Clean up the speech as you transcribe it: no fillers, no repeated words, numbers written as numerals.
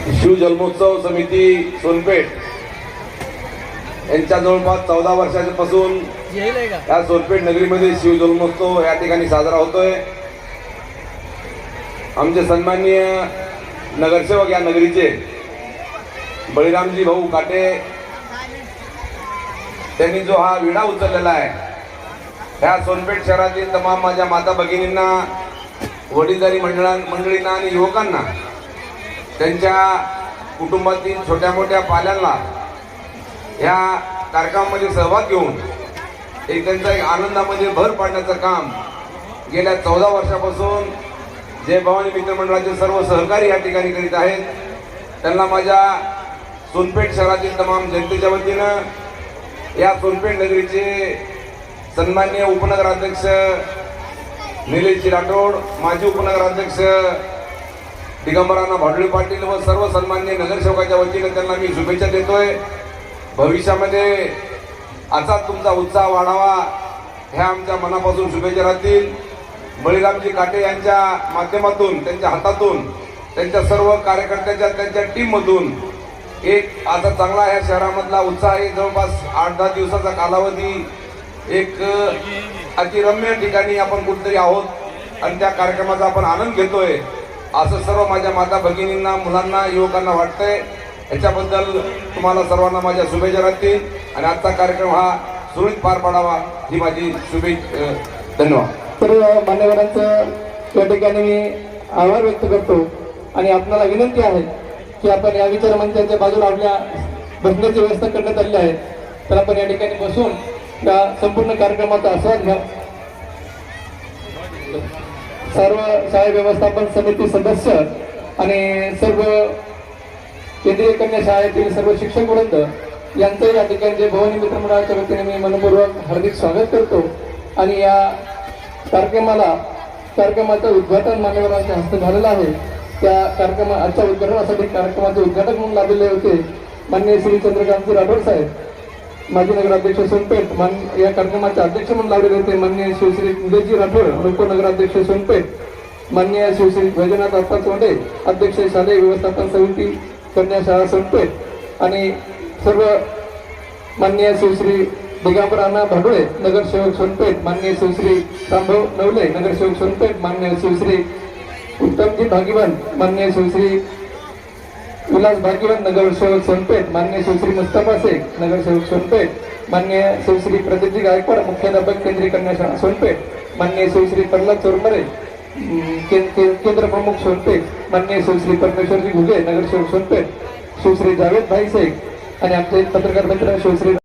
शिव जन्मोत्सव समिती सोनपेठ यांच्या जवळपास 14 वर्षांपासून या सोनपेठ नगरीमध्ये शिव जन्मोत्सव या ठिकाणी साजरा होतोय। आमचे सन्माननीय नगरसेवक या नगरीचे बळीरामजी भाऊ काटे त्यांनी जो हा विडा उचललेला आहे, ह्या सोनपेठ शहरातील तमाम माझ्या माता भगिनींना, वडीलधारी मंडळींना आणि युवकांना, त्यांच्या कुटुंबातील छोट्या मोठ्या पाल्यांना ह्या कार्यक्रमामध्ये सहभाग घेऊन त्यांचा एक आनंदामध्ये भर पाडण्याचं काम गेल्या 14 वर्षापासून जय भवानी मित्रमंडळाचे सर्व सहकारी या ठिकाणी करीत आहेत। त्यांना माझ्या सोनपेठ शहरातील तमाम जनतेच्या वतीनं, या सोनपेठ नगरीचे सन्माननीय उपनगराध्यक्ष निलेशजी राठोड, माजी उपनगराध्यक्ष दिगंबरांना भाडुळे पाटील व सर्व सन्माननीय नगरसेवकाच्या वतीने त्यांना मी शुभेच्छा देतोय। भविष्यामध्ये असाच तुमचा उत्साह वाढावा ह्या आमच्या मनापासून शुभेच्छा राहतील। बळीरामजी काटे यांच्या माध्यमातून, त्यांच्या हातातून, त्यांच्या सर्व कार्यकर्त्यांच्या, त्यांच्या टीममधून एक असा चांगला ह्या शहरामधला उत्साह आहे। जवळपास 8-10 दिवसाचा कालावधी एक अतिरम्य ठिकाणी आपण कुठेतरी आहोत आणि त्या कार्यक्रमाचा आपण आनंद घेतोय असं सर्व माझ्या माता भगिनींना, मुलांना, युवकांना वाटतंय। याच्याबद्दल तुम्हाला सर्वांना माझ्या शुभेच्छा राहतील आणि आजचा कार्यक्रम हा सुरळीत पार पाडावा ही माझी शुभेच्छा। धन्यवाद। सर्व मान्यवरांचं या ठिकाणी मी आभार व्यक्त करतो आणि आपल्याला विनंती आहे की आपण या विचार मंचाच्या बाजूला आपल्या बसण्याची व्यवस्था करण्यात आली आहे, तर आपण या ठिकाणी बसून या संपूर्ण कार्यक्रमाचा आस्वाद घ्या। सर्व शाळा व्यवस्थापन समिती सदस्य आणि सर्व केंद्रीय कन्या शाळेतील सर्व शिक्षक वृंद यांचं या ठिकाणी जय भवानी मित्रमंडळाच्या वतीने मी मनपूर्वक हार्दिक स्वागत करतो आणि या कार्यक्रमाचं उद्घाटन मान्यवरांच्या हस्ते झालेलं आहे। त्या आजच्या उद्घाटनासाठी कार्यक्रमाचे उद्घाटक म्हणून लाभलेले होते माननीय श्री चंद्रकांत राठोड साहेब, माजी नगराध्यक्ष सोनपेठ। या कार्यक्रमाचे अध्यक्ष म्हणून लावलेले होते माननीय शिवश्री निलेशजी राठोड, उपनगराध्यक्ष सोनपेठ, माननीय शिवश्री वैजनाथ अप्पा चोंडे, अध्यक्ष शालेय व्यवस्थापन समिती कन्या शाळा सोनपेठ आणि सर्व माननीय शिवश्री दिगंबरांना भाडुळे, नगरसेवक सोनपेठ, माननीय शिवश्री रामभाऊ नवले, नगरसेवक सोनपेठ, माननीय शिवश्री उत्तमजी भागीवन, माननीय शिवश्री विलास भागीवन, नगरसेवक सोनपेठ, माननीय शिवश्री मुस्तफा शेख, नगरसेवक सोनपेठ, माननीय शिवश्री प्रदीपजी गायकवाड, मुख्याध्यापक केंद्रीय कन्या शाळा सोनपेठ, माननीय शिवश्री प्रल्हाद चोरमरे, केंद्र प्रमुख सोनपेठ, माननीय शिवश्री परमेश्वरजी घुगे, नगरसेवक सोनपेठ, शिवश्री जावेद भाई शेख आणि आमचे पत्रकार मित्र शिवश्री